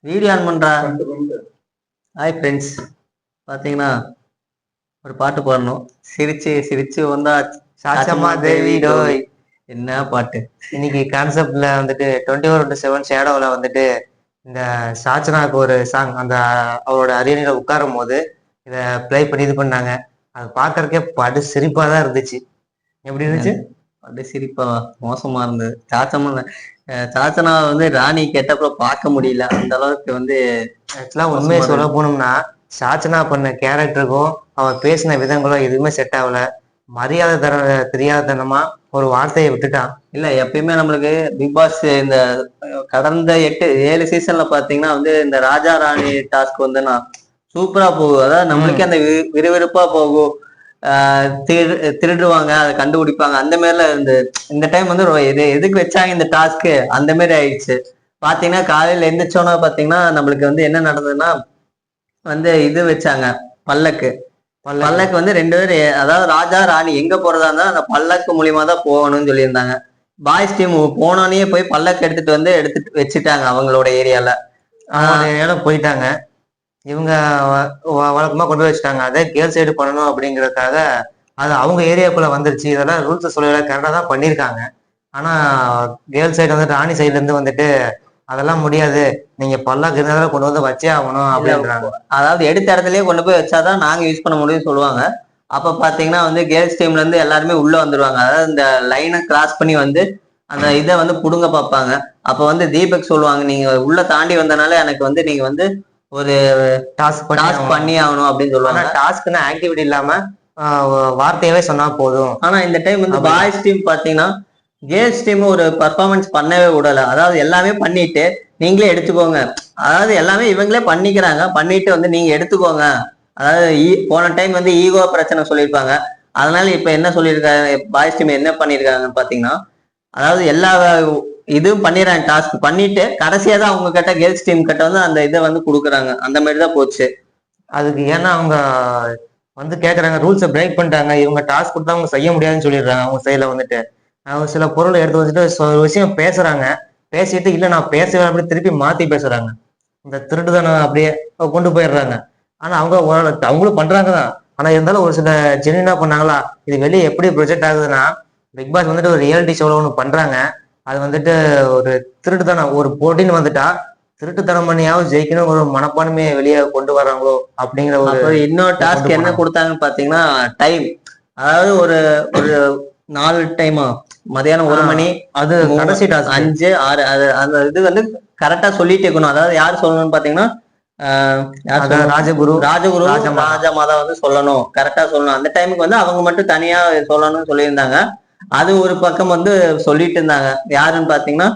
Video on பண்றா. Hi friends, பார்த்தீங்கன்னா ஒரு பாட்டு பாடணும். சிரிச்சு சிரிச்சு வந்தா சாச்சம்மா தேவி டோய். என்ன பாட்டு! இன்னைக்கு கான்செப்ட்ல வந்துட்டு 24/7 ஷேடோவில் வந்துட்டு இந்த சாச்சனாக்கு ஒரு சாங் அந்த அவரோட அரியணையில உட்காரும் போது இதை ப்ளே பண்ணி இது பண்ணாங்க. அது பார்க்கறக்கே படு சிரிப்பாக தான் இருந்துச்சு. எப்படி இருந்துச்சு? படு சிரிப்பா மோசமா இருந்தது. சாச்சனா வந்து ராணி கெட்டப்ப பார்க்க முடியல. அந்த அளவுக்கு வந்து ஆக்சுவலாக உண்மையை சொல்ல போனோம்னா சாச்சனா பண்ண கேரக்டருக்கும் அவன் பேசின விதங்களும் எதுவுமே செட் ஆகல. மரியாதை தர தெரியாதனமா ஒரு வார்த்தையை விட்டுட்டான். இல்ல எப்பயுமே நம்மளுக்கு பிக் பாஸ் இந்த கடந்த 7 சீசன்ல பாத்தீங்கன்னா வந்து இந்த ராஜா ராணி டாஸ்க் வந்து நான் சூப்பரா போகும். அதாவது நம்மளுக்கே அந்த விறுவிறுப்பா போகும். திருடுவாங்க, அதை கண்டுபிடிப்பாங்க, அந்த மாதிரிலாம் இருந்து. இந்த டைம் வந்து எதுக்கு வச்சாங்க இந்த டாஸ்க்கு அந்த மாதிரி ஆயிடுச்சு. பாத்தீங்கன்னா காலையில எந்திரிச்சோன்னா பாத்தீங்கன்னா நம்மளுக்கு வந்து என்ன நடந்ததுன்னா வந்து இது வச்சாங்க பல்லக்கு. பல்லக்கு வந்து 2 பேர், அதாவது ராஜா ராணி எங்க போறதா இருந்தா அந்த பல்லக்கு மூலியமா தான் போகணும்னு சொல்லியிருந்தாங்க. பாய்ஸ் டீம் போனோன்னே போய் பல்லக்கு எடுத்துட்டு வச்சுட்டாங்க அவங்களோட ஏரியால. இடம் போயிட்டாங்க. இவங்க வழக்கமா கொண்டு போய் வச்சுட்டாங்க. அதே கேர்ள் சைடு பண்ணணும் அப்படிங்கிறதுக்காக அது அவங்க ஏரியாக்குள்ள வந்துருச்சு. இதெல்லாம் ரூல்ஸ் சொல்லல, கரெக்டாக தான் பண்ணியிருக்காங்க. ஆனா கேர்ள் சைடு வந்து ராணி சைட்ல இருந்து வந்துட்டு அதெல்லாம் முடியாது, நீங்க பல்லாக்கு இருந்தாலும் கொண்டு வந்து வச்சே ஆகணும் அப்படின்றாங்க. அதாவது எடுத்த இடத்துலயே கொண்டு போய் வச்சாதான் நாங்க யூஸ் பண்ண முடியும்னு சொல்லுவாங்க. அப்ப பாத்தீங்கன்னா வந்து கேர்ள்ஸ் டீம்ல இருந்து எல்லாருமே உள்ள வந்துருவாங்க. அதாவது இந்த லைனை கிராஸ் பண்ணி வந்து அந்த இதை வந்து புடுங்க பார்ப்பாங்க. அப்ப வந்து தீபக் சொல்லுவாங்க, நீங்க உள்ள தாண்டி வந்தனால எனக்கு வந்து நீங்க வந்து ஒரு டாஸ்க் பண்ணி ஆகணும் அப்படின்னு சொல்லுவாங்க. டாஸ்க்னா ஆக்டிவிட்டி இல்லாம வார்த்தையவே சொன்னா போதும். ஆனா இந்த டைம் வந்து பாய்ஸ் டீம் பாத்தீங்கன்னா கேர்ள்ஸ் டீம் ஒரு பர்ஃபார்மன்ஸ் பண்ணவே விடல. அதாவது எல்லாமே பண்ணிட்டு நீங்களே எடுத்துக்கோங்க, அதாவது எல்லாமே இவங்களே பண்ணிக்கிறாங்க, பண்ணிட்டு வந்து நீங்க எடுத்துக்கோங்க. அதாவது போன டைம் வந்து ஈகோ பிரச்சனை சொல்லியிருப்பாங்க. அதனால இப்ப என்ன சொல்லியிருக்காங்க பாய்ஸ் டீம் என்ன பண்ணிருக்காங்கன்னு பாத்தீங்கன்னா, அதாவது எல்லா இதுவும் பண்ணிடுறாங்க, டாஸ்க் பண்ணிட்டு கடைசியா தான் அவங்க கிட்ட கேர்ள்ஸ் டீம் கிட்ட வந்து அந்த இதை வந்து கொடுக்குறாங்க. அந்த மாதிரி தான் போச்சு. அதுக்கு ஏன்னா அவங்க வந்து கேட்குறாங்க, ரூல்ஸை பிரேக் பண்ணிட்டாங்க, இவங்க டாஸ்க் கொடுத்தா அவங்க செய்ய முடியாதுன்னு சொல்லிடுறாங்க. அவங்க சைடில் வந்துட்டு அவங்க சில பொருளை எடுத்து வச்சுட்டு ஒரு விஷயம் பேசுறாங்க. பேசிட்டு இல்லை நான் பேசுவேன் அப்படி திருப்பி மாற்றி பேசுறாங்க. இந்த திருட்டுதானே அப்படியே கொண்டு போயிடுறாங்க. ஆனால் அவங்களும் பண்றாங்க தான். ஆனால் இருந்தாலும் ஒரு சில ஜென்யூனா பண்ணாங்களா. இது வெளியே எப்படி ப்ரொஜெக்ட் ஆகுதுன்னா, பிக் பாஸ் வந்துட்டு ஒரு ரியாலிட்டி ஷோவில் ஒன்று பண்றாங்க. அது வந்துட்டு ஒரு திருட்டுத்தனம், ஒரு போட்டின்னு வந்துட்டா திருட்டுத்தனம் பண்ணியாவது ஜெயிக்கணும் ஒரு மனப்பான்மையை வெளியே கொண்டு வர்றாங்களோ அப்படிங்கிற ஒரு இன்னொரு டாஸ்க் என்ன கொடுத்தாங்கன்னு பாத்தீங்கன்னா டைம். அதாவது ஒரு ஒரு 4 டைமா மதியானம் 1 மணி, அது கடைசி டாஸ்க் 5, 6 அந்த இது வந்து கரெக்டா சொல்லிட்டு இருக்கணும். அதாவது யார் சொல்லணும்னு பாத்தீங்கன்னா ராஜகுரு ராஜமாதா வந்து சொல்லணும், கரெக்டா சொல்லணும். அந்த டைமுக்கு வந்து அவங்க மட்டும் தனியா சொல்லணும்னு சொல்லியிருந்தாங்க. அது ஒரு பக்கம் வந்து சொல்லிட்டு இருந்தாங்க. யாருன்னு பாத்தீங்கன்னா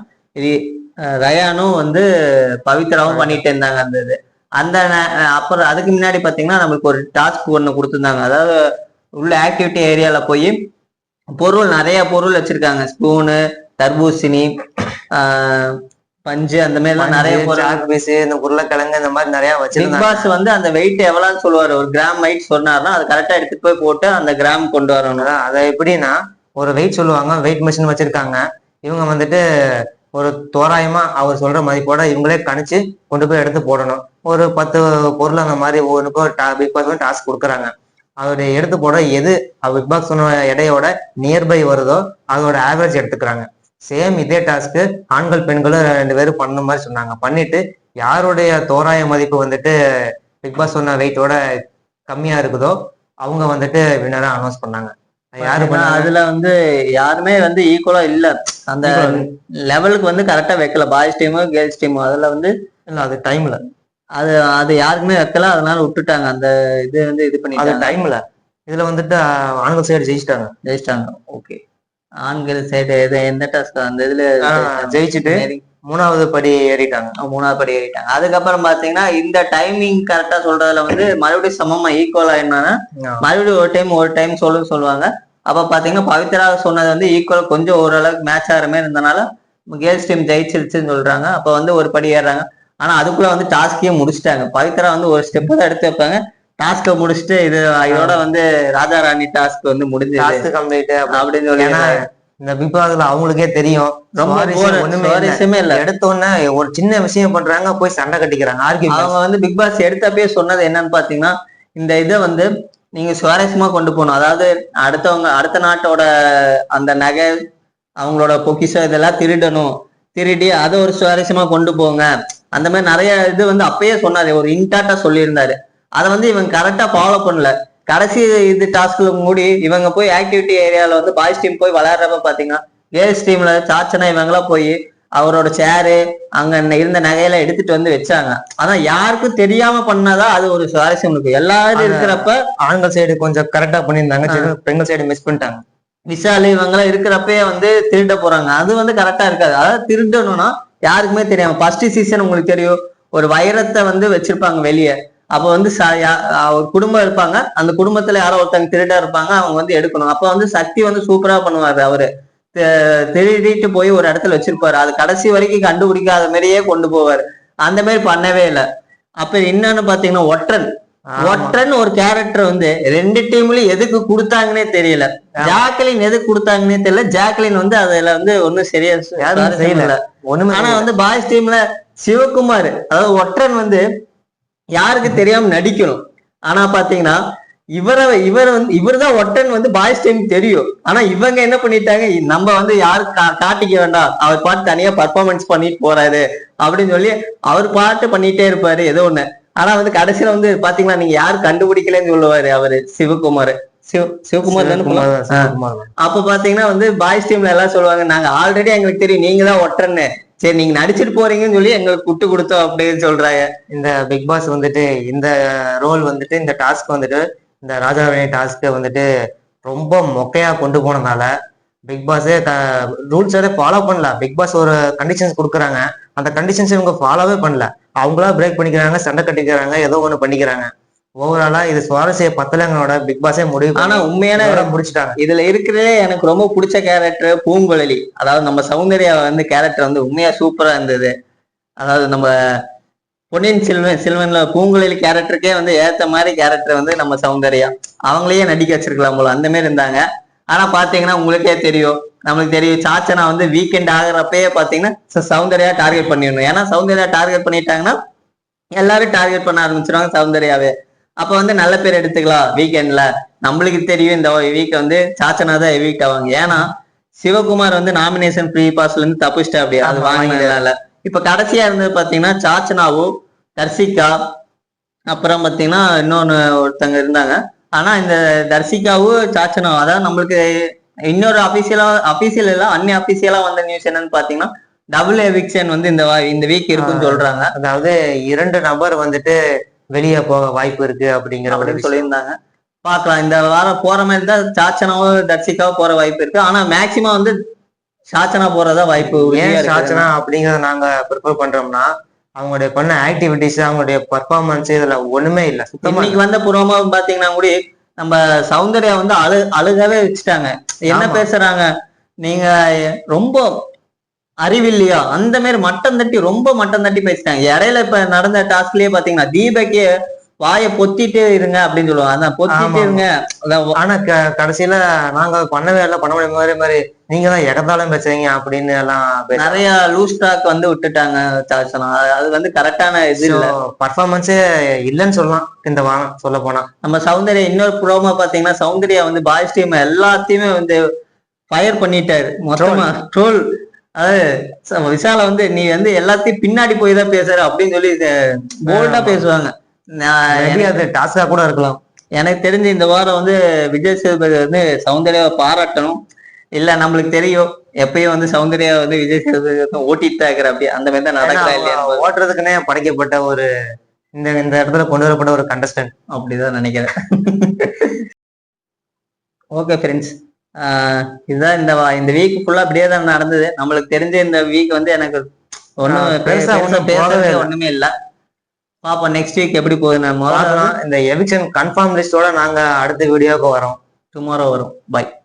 ரயானும் வந்து பவித்ராவும் பண்ணிட்டு இருந்தாங்க அந்த இது. அந்த அப்புறம் அதுக்கு முன்னாடி பாத்தீங்கன்னா நம்மளுக்கு ஒரு டாஸ்க் ஒண்ணு கொடுத்துருந்தாங்க. அதாவது உள்ள ஆக்டிவிட்டி ஏரியால போய் நிறைய பொருள் வச்சிருக்காங்க. ஸ்பூனு, தர்பூசணி, பஞ்சு, அந்த மாதிரி எல்லாம் நிறைய இந்த உருளைக்கிழங்கு இந்த மாதிரி நிறைய வச்சு பிக் பாஸ் வந்து அந்த வெயிட் எவ்வளவுன்னு சொல்லுவாரு. ஒரு கிராம் வெயிட் சொன்னாருன்னா அது கரெக்டா எடுத்துட்டு போய் போட்டு அந்த கிராம் கொண்டு வரணும். அதை எப்படின்னா ஒரு வெயிட் சொல்லுவாங்க, வெயிட் மிஷின் வச்சிருக்காங்க. இவங்க வந்துட்டு ஒரு தோராயமா அவர் சொல்ற மதிப்போட இவங்களே கணிச்சு கொண்டு போய் எடுத்து போடணும். ஒரு 10 பொருள் அந்த மாதிரி ஒவ்வொன்றுக்கும் பிக் பாஸ் டாஸ்க் கொடுக்குறாங்க. அதோடைய எடுத்து போட எது பிக் பாஸ் சொன்ன எடையோட நியர்பை வருதோ அதோட ஆவரேஜ் எடுத்துக்கிறாங்க. சேம் இதே டாஸ்க்கு ஆண்கள் பெண்களும் 2 பேரும் பண்ண மாதிரி சொன்னாங்க. பண்ணிட்டு யாருடைய தோராய மதிப்பு வந்துட்டு பிக் பாஸ் சொன்ன வெயிட்டோட கம்மியா இருக்குதோ அவங்க வந்துட்டு வின்னரா அனௌன்ஸ் பண்ணாங்க. அதுல வந்து யாருமே வந்து ஈக்குவலா இல்ல, அந்த லெவலுக்கு வந்து கரெக்டா வைக்கல. பாய்ஸ் டீமும் கேர்ள்ஸ் டீமும் அதுல வந்து இல்ல, அது டைம்ல அது யாருக்குமே வைக்கல. அதனால விட்டுட்டாங்க. அந்த இது வந்து இது பண்ணி டைம்ல இதுல வந்துட்டு ஆண்கள் சைடு ஜெயிச்சிட்டாங்க. ஓகே, ஆண்கள் சைடு எந்த டாஸ்க் அந்த இதுல ஜெயிச்சுட்டு 3வது படி ஏறிட்டாங்க. 3வது படி ஏறிட்டாங்க. அதுக்கப்புறம் பாத்தீங்கன்னா இந்த டைமிங் கரெக்டா சொல்றதுல வந்து மறுபடியும் சமமா ஈக்குவலா என்னன்னா மறுபடியும் ஒரு டைம் சொல்லுவாங்க. அப்ப பாத்தீங்கன்னா பவித்ரா சொன்னது வந்து ஈக்குவல் கொஞ்சம் ஓரளவுக்கு மேட்ச் ஆகிற மாதிரி இருந்தனால கேர்ள்ஸ் டீம் ஜெயிச்சிருச்சுன்னு சொல்றாங்க. அப்ப வந்து ஒரு படி ஏறாங்க. ஆனா அதுக்குள்ள வந்து டாஸ்கையும் முடிச்சுட்டாங்க. பவித்ரா வந்து ஒரு ஸ்டெப் தான் எடுத்து வைப்பாங்க, டாஸ்க முடிச்சுட்டு இதோட வந்து ராஜா ராணி டாஸ்க் வந்து முடிஞ்சு கம்ப்ளீட் அப்படின்னு சொல்லி இந்த பிக் பாஸ்ல அவங்களுக்கே தெரியும் ரொம்ப ஒண்ணுமே சுவாரஸ்யமே இல்ல. எடுத்த உடனே ஒரு சின்ன விஷயம் பண்றாங்க, போய் சண்டை கட்டிக்கிறாங்க. அவங்க வந்து பிக் பாஸ் எடுத்தப்பே சொன்னது என்னன்னு பாத்தீங்கன்னா, இந்த இதை வந்து நீங்க சுவாரஸ்யமா கொண்டு போகணும். அதாவது அடுத்த நாட்டோட அந்த நகை, அவங்களோட பொக்கிஷம் இதெல்லாம் திருடணும், திருடி அதை ஒரு சுவாரஸ்யமா கொண்டு போங்க. அந்த மாதிரி நிறைய இது வந்து அப்பயே சொன்னாரு, ஒரு இன்டாட்டா சொல்லியிருந்தாரு. அதை வந்து இவங்க கரெக்டா ஃபாலோ பண்ணல. கடைசி இது டாஸ்க்ல மூடி இவங்க போய் ஆக்டிவிட்டி ஏரியால வந்து பாய்ஸ் டீம் போய் விளையாடுறப்ப பாத்தீங்கன்னா, கேர்ள்ஸ் டீம்ல சாச்சனா இவங்கெல்லாம் போய் அவரோட சேரு அங்க இருந்த நகையெல்லாம் எடுத்துட்டு வந்து வச்சாங்க. ஆனா யாருக்கும் தெரியாம பண்ணாதான் அது ஒரு சுவாரஸ்யம் இருக்கு. எல்லாரும் இருக்கிறப்ப ஆண்கள் சைடு கொஞ்சம் கரெக்டா பண்ணியிருந்தாங்க, பெண்கள் சைடு மிஸ் பண்ணிட்டாங்க. விஷால் இவங்கெல்லாம் இருக்கிறப்பே வந்து திருட போறாங்க, அது வந்து கரெக்டா இருக்காது. அதாவது திருடணும்னா யாருக்குமே தெரியாம ஃபர்ஸ்ட் சீசன் உங்களுக்கு தெரியும், ஒரு வைரத்தை வந்து வச்சிருப்பாங்க வெளியே. அப்ப வந்து ஒரு குடும்பம் இருப்பாங்க, அந்த குடும்பத்துல யாரோ ஒருத்தங்க திருடா இருப்பாங்க, அவங்க வந்து எடுக்கணும். அப்ப வந்து சக்தி வந்து சூப்பரா பண்ணுவாரு. அவரு திருடிட்டு போய் ஒரு இடத்துல வச்சிருப்பாரு, அது கடைசி வரைக்கும் கண்டுபிடிக்காத மாதிரியே கொண்டு போவாரு. அந்த மாதிரி பண்ணவே இல்லை. அப்ப என்னன்னு பாத்தீங்கன்னா ஒற்றன் ஒரு கேரக்டர் வந்து ரெண்டு டீம்லயும் எதுக்கு கொடுத்தாங்கன்னே தெரியல. ஜாக்லின் எதுக்கு கொடுத்தாங்கன்னே தெரியல. ஜாக்லின் வந்து அதுல வந்து ஒன்னும் சரியா செய்யல. ஆனா வந்து பாய்ஸ் டீம்ல சிவகுமார், அதாவது ஒற்றன் வந்து யாருக்கு தெரியாம நடிக்கணும். ஆனா பாத்தீங்கன்னா இவர் தான் ஒட்டன் வந்து பாய்ஸ் டீம் தெரியும். ஆனா இவங்க என்ன பண்ணிட்டாங்க, நம்ம வந்து யாருக்கு காட்டிக்க வேண்டாம், அவர் பாட்டு தனியா பர்ஃபார்மன்ஸ் பண்ணிட்டு போறாரு அப்படின்னு சொல்லி அவர் பாட்டு பண்ணிட்டே இருப்பாரு ஏதோ ஒண்ணு. ஆனா வந்து கடைசியில வந்து பாத்தீங்கன்னா நீங்க யாரு கண்டுபிடிக்கலன்னு சொல்லுவாரு அவரு சிவகுமார். சிவகுமார் அப்ப பாத்தீங்கன்னா வந்து பாய்ஸ் டீம்ல எல்லாம் சொல்லுவாங்க, நாங்க ஆல்ரெடி எங்களுக்கு தெரியும் நீங்க தான் ஒற்றன்னு, சரி நீங்க நடிச்சிட்டு போறீங்கன்னு சொல்லி எங்களுக்கு விட்டு கொடுத்தோம் அப்படின்னு சொல்றாங்க. இந்த பிக் பாஸ் வந்துட்டு இந்த ரோல் வந்துட்டு இந்த டாஸ்க் வந்துட்டு இந்த ராஜாராணி டாஸ்க்கை வந்துட்டு ரொம்ப மொக்கையா கொண்டு போனதால பிக் பாஸே ரூல்ஸ் எதை ஃபாலோ பண்ணல. பிக் பாஸ் ஒரு கண்டிஷன்ஸ் கொடுக்குறாங்க, அந்த கண்டிஷன்ஸ் இவங்க ஃபாலோவே பண்ணல. அவங்களா பிரேக் பண்ணிக்கிறாங்க, சண்டை கட்டிக்கிறாங்க, ஏதோ ஒண்ணு பண்ணிக்கிறாங்க. ஓவராலா இது சுவாரஸ்ய பத்தலங்களோட பிக் பாஸே முடிவு. ஆனா உண்மையான முடிச்சுட்டாங்க. இதுல இருக்கிறதே எனக்கு ரொம்ப பிடிச்ச கேரக்டர் பூங்குழலி. அதாவது நம்ம சௌந்தர்யா வந்து கேரக்டர் வந்து உண்மையா சூப்பரா இருந்தது. அதாவது நம்ம பொன்னியின் செல்வன்ல பூங்குழலி கேரக்டருக்கே வந்து ஏத்த மாதிரி கேரக்டர் வந்து நம்ம சௌந்தர்யா, அவங்களையே நடிக்க வச்சிருக்கலாம் போல, அந்த மாதிரி இருந்தாங்க. ஆனா பாத்தீங்கன்னா உங்களுக்கே தெரியும், நம்மளுக்கு தெரியும் சாச்சனா வந்து வீக்கெண்ட் ஆகுறப்பயே பாத்தீங்கன்னா சௌந்தர்யா டார்கெட் பண்ணிடணும். ஏன்னா சௌந்தர்யா டார்கெட் பண்ணிட்டாங்கன்னா எல்லாரும் டார்கெட் பண்ண ஆரம்பிச்சிருவாங்க சௌந்தர்யாவே. அப்ப வந்து நல்ல பேர் எடுத்துக்கலாம் வீக்கெண்ட்ல. நம்மளுக்கு தெரியும் இந்த வீக் வந்து சாச்சனா தான் எவிக்ட் ஆவாங்க. ஏன்னா சிவகுமார் வந்து நாமினேஷன் ஃப்ரீ பாஸ்ல இருந்து தப்பிச்சிட்டா, அப்படியே அது வாங்கினதுனால. இப்ப கடைசியா இருந்தது பாத்தீங்கன்னா சாச்சனாவும் தர்சிகா, அப்புறம் பாத்தீங்கன்னா இன்னொன்னு ஒருத்தங்க இருந்தாங்க. ஆனா இந்த தர்சிகாவும் சாச்சனாவும், அதாவது நம்மளுக்கு இன்னொரு அபிஷியல் எல்லாம் அன்னி அபிஷியலா வந்த நியூஸ் என்னன்னு பாத்தீங்கன்னா டபுள் எவிக்ஷன் வந்து இந்த வீக் இருக்குன்னு சொல்றாங்க. அதாவது 2 நபர் வந்துட்டு வெளியே போக வாய்ப்பு இருக்கு அப்படின்னு சொல்லியிருந்தாங்க. பாக்கலாம், இந்த வாரம் போற மாதிரி தான் சாச்சனாவோ தர்சிகாவோ போற வாய்ப்பு இருக்கு. ஆனா மேக்சிமம் வந்து சாச்சனா போறதா வாய்ப்பு. ஏன் சாச்சனா அப்படிங்கறத நாங்க ப்ரிப்பேர் பண்றோம்னா அவங்களுடைய பண்ண ஆக்டிவிட்டிஸ், அவங்களுடைய பர்ஃபார்மன்ஸ் இதுல ஒண்ணுமே இல்ல. இன்னைக்கு வந்த புறமா பாத்தீங்கன்னா கூட நம்ம சௌந்தர்யா வந்து அழுகவே வச்சுட்டாங்க. என்ன பேசுறாங்க, நீங்க ரொம்ப அறிவில்லையா அந்த மாதிரி ரொம்ப மட்டம் தட்டி பேசிட்டாங்க. இடையில இப்ப நடந்த டாஸ்க்லயே பாத்தீங்கன்னா தீபக்கே வாயை பொத்திட்டே இருங்க அப்படின்னு சொல்லுவாங்க, அதான் பொத்திட்டே இருங்க. ஆனா கடைசியில நாங்க பண்ணவே இல்லை, பண்ண முடிய மாதிரி நீங்க தான் எகத்தாலும் பேசுறீங்க அப்படின்னு எல்லாம் நிறைய லூஸ் டாக் வந்து விட்டுட்டாங்க சாச்சனா. அது வந்து கரெக்டான இது இல்ல, பர்ஃபார்மன்ஸே இல்லைன்னு சொல்லலாம் இந்த வாரம் சொல்ல போனா. நம்ம சௌந்தர்யா இன்னொரு ப்ரோமா பாத்தீங்கன்னா சௌந்தர்யா வந்து பாய்ஸ் டீம் எல்லாத்தையுமே வந்து ஃபயர் பண்ணிட்டாரு மொத்தமா, ட்ரோல். அது விஷால வந்து நீ வந்து எல்லாத்தையும் பின்னாடி போய் தான் பேசுற அப்படின்னு சொல்லி போல்டா பேசுவாங்க. அது டாஸ்கா கூட இருக்கலாம். எனக்கு தெரிஞ்சு இந்த வாரம் வந்து விஜய் சேதுபதி வந்து சௌந்தர்யாவை பாராட்டணும். இல்ல நம்மளுக்கு தெரியும் எப்பயும் வந்து சௌந்தர்யா வந்து விஜய் சேதுபதி ஓட்டிட்டு தான் இருக்கிற, அப்படி அந்த மாதிரி தான் நடக்கிறா இல்லையா, ஓட்டுறதுக்குன்னே படைக்கப்பட்ட ஒரு இந்த இடத்துல கொண்டு வரப்பட்ட ஒரு கண்டஸ்டன்ட் அப்படிதான் நினைக்கிறேன். ஓகே ஃப்ரெண்ட்ஸ், இதுதான் இந்த வீக் ஃபுல்லா அப்படியே தான் நடந்தது. நம்மளுக்கு தெரிஞ்ச இந்த வீக் வந்து எனக்கு ஒண்ணுமே இல்லை. பாப்போம் நெக்ஸ்ட் வீக் எப்படி போகுது. நம்ம இந்த எவிக்ஷன் கன்ஃபார்ம் லிஸ்டோட நாங்க அடுத்த வீடியோக்கு வரோம். டுமாரோ வரும். பை.